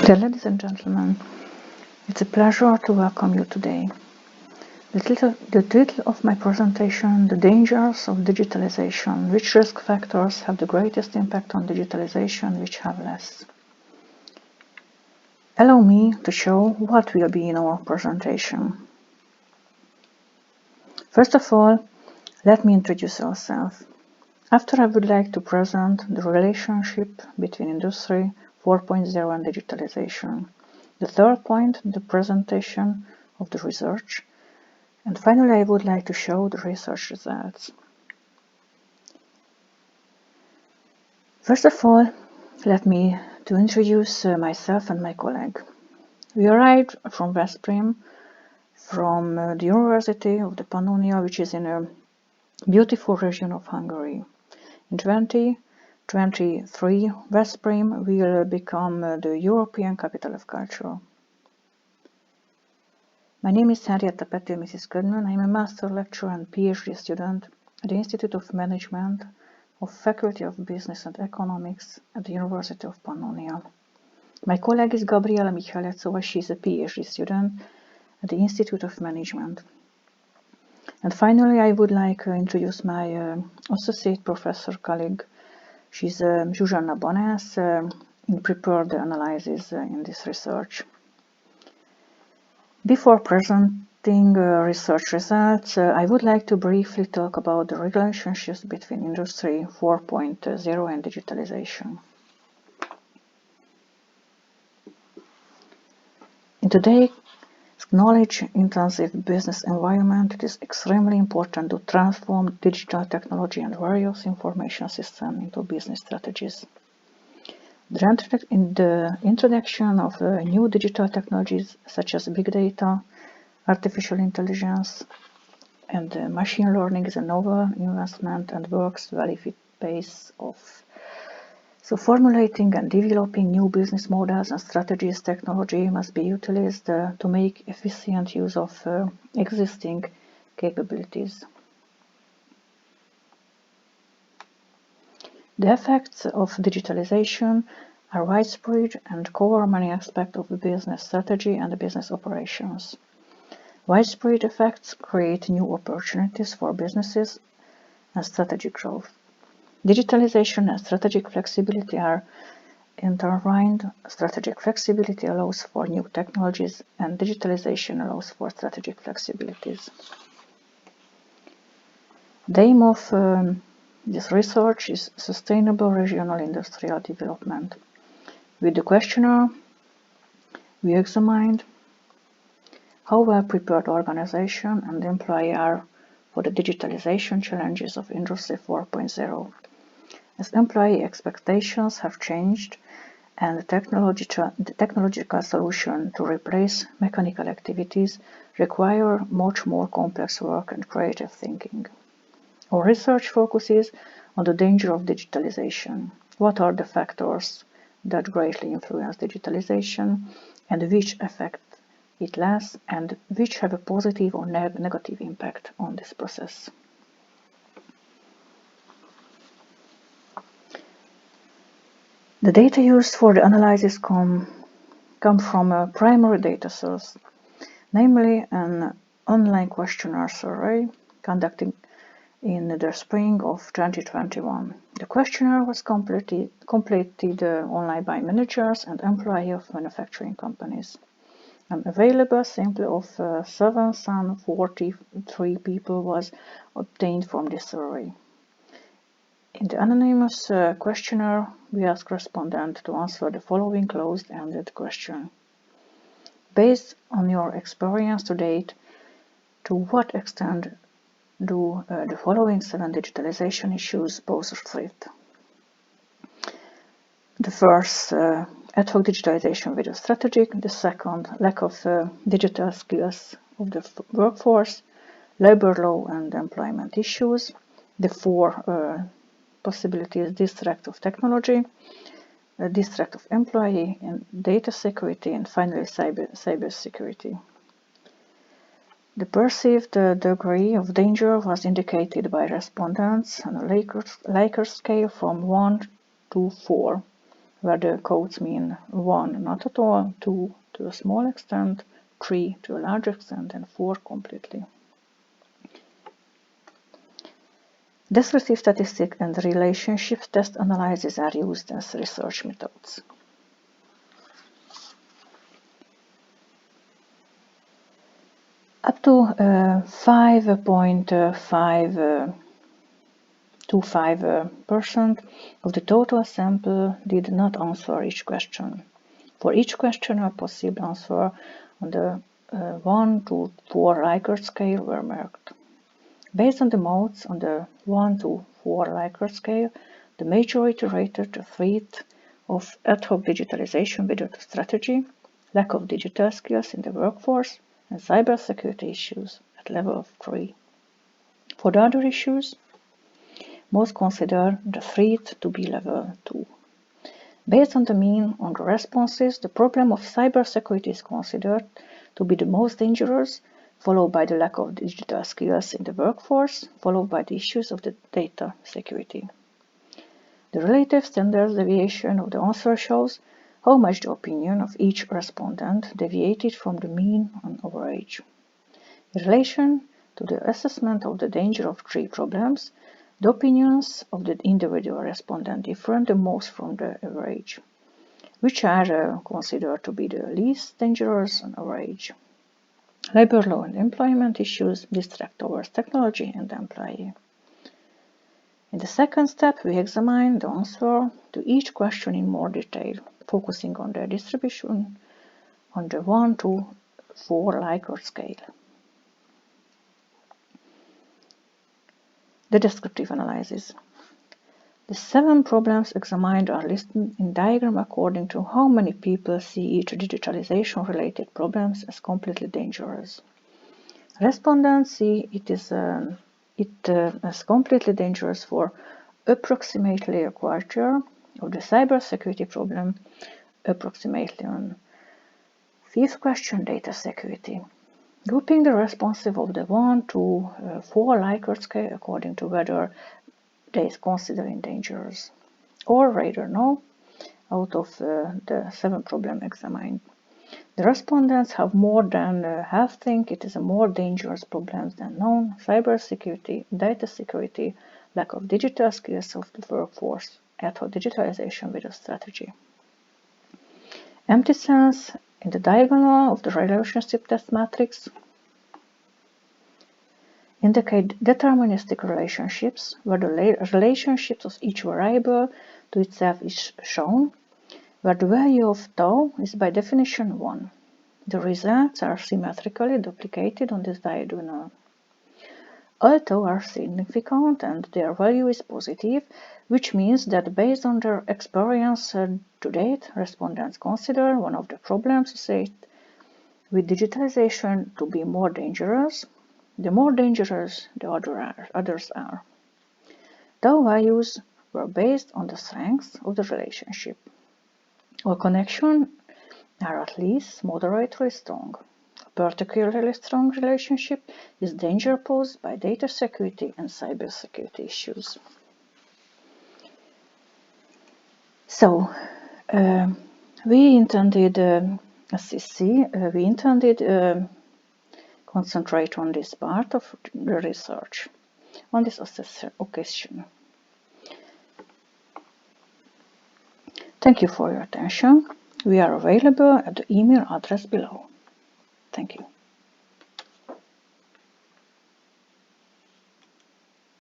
Dear ladies and gentlemen, it's a pleasure to welcome you today. The title of my presentation, The Dangers of Digitalization, which risk factors have the greatest impact on digitalization, which have less. Allow me to show what will be in our presentation. First of all, let me introduce ourselves. After, I would like to present the relationship between Industry 4.0 and digitalization. The third point, the presentation of the research. And finally, I would like to show the research results. First of all, let me to introduce myself and my colleague. We arrived from Veszprém, from the University of the Pannonia, which is in a beautiful region of Hungary. In 2023, Veszprém will become the European Capital of Culture. My name is Henrietta Pető Mrs. Ködmön. I am a master lecturer and PhD student at the Institute of Management of Faculty of Business and Economics at the University of Pannonia. My colleague is Gabriella Michalec, so she is a PhD student at the Institute of Management. And finally, I would like to introduce my associate professor colleague. She's Zsuzsanna Banász, in prepared analysis in this research. Before presenting research results, I would like to briefly talk about the relationships between Industry 4.0 and digitalization. In today's knowledge-intensive business environment, it is extremely important to transform digital technology and various information systems into business strategies. In the introduction of new digital technologies such as big data, artificial intelligence, and machine learning is a novel investment and works well if it pays off. So formulating and developing new business models and strategies, technology must be utilized to make efficient use of existing capabilities. The effects of digitalization are widespread and cover many aspects of the business strategy and the business operations. Widespread effects create new opportunities for businesses and strategic growth. Digitalization and strategic flexibility are intertwined. Strategic flexibility allows for new technologies, and digitalization allows for strategic flexibilities. The aim of this research is sustainable regional industrial development. With the questionnaire, we examined how well prepared organization and employee are for the digitalization challenges of Industry 4.0. As employee expectations have changed and the technological solution to replace mechanical activities require much more complex work and creative thinking. Our research focuses on the danger of digitalization. What are the factors that greatly influence digitalization and which affect it less and which have a positive or negative impact on this process? The data used for the analysis come from a primary data source, namely an online questionnaire survey conducted in the spring of 2021. The questionnaire was completed online by managers and employees of manufacturing companies, and available sample of 743 people was obtained from this survey. In the anonymous questionnaire, we asked respondents to answer the following closed-ended question. Based on your experience to date, to what extent do the following 7 digitalization issues pose a threat? The first, ad hoc digitalization with a strategy. The second, lack of digital skills of the workforce, labor law and employment issues. The 4 possibilities, distract of technology, distract of employee, and data security, and finally cyber security. The perceived degree of danger was indicated by respondents on a Likert scale from 1 to 4. where the codes mean 1, not at all, 2, to a small extent, 3, to a large extent, and 4, completely. Descriptive statistics and relationship test analysis are used as research methods. Up to 5.25% of the total sample did not answer each question. For each question, a possible answer on the 1 to 4 Likert scale were marked. Based on the modes on the 1 to 4 Likert scale, the majority rated the threat of ad hoc digitalization without strategy, lack of digital skills in the workforce, and cybersecurity issues at level of 3. For the other issues, most consider the threat to be level 2. Based on the mean on the responses, the problem of cybersecurity is considered to be the most dangerous, followed by the lack of digital skills in the workforce, followed by the issues of the data security. The relative standard deviation of the answer shows how much the opinion of each respondent deviated from the mean on average. In relation to the assessment of the danger of 3 problems, the opinions of the individual respondent differ the most from the average, which are considered to be the least dangerous on average. Labor law and employment issues distract towards technology and employee. In the second step, we examine the answer to each question in more detail, focusing on the distribution on the 1 to 4 Likert scale. The descriptive analysis. The 7 problems examined are listed in diagram according to how many people see each digitalization-related problems as completely dangerous. Respondents see it as completely dangerous for approximately a quarter of the cybersecurity problem, approximately on 5th question, data security. Grouping the responsive of the 1 to 4 Likert scale according to whether they is considered dangerous, or rather no, out of the 7 problems examined. The respondents have more than half think it is a more dangerous problem than known, cybersecurity, data security, lack of digital skills of the workforce, ad hoc digitalization without strategy. Empty cells in the diagonal of the relationship test matrix indicate deterministic relationships, where the relationships of each variable to itself is shown, where the value of tau is by definition 1. The results are symmetrically duplicated on this diagonal. All tau are significant and their value is positive, which means that based on their experience to date, respondents consider one of the problems associated with digitalization to be more dangerous. The more dangerous the others are. Tau values were based on the strength of the relationship. All connections are at least moderately strong. A particularly strong relationship is danger posed by data security and cybersecurity issues. So, we intended, as you see, concentrate on this part of the research, on this occasion. Thank you for your attention. We are available at the email address below. Thank you.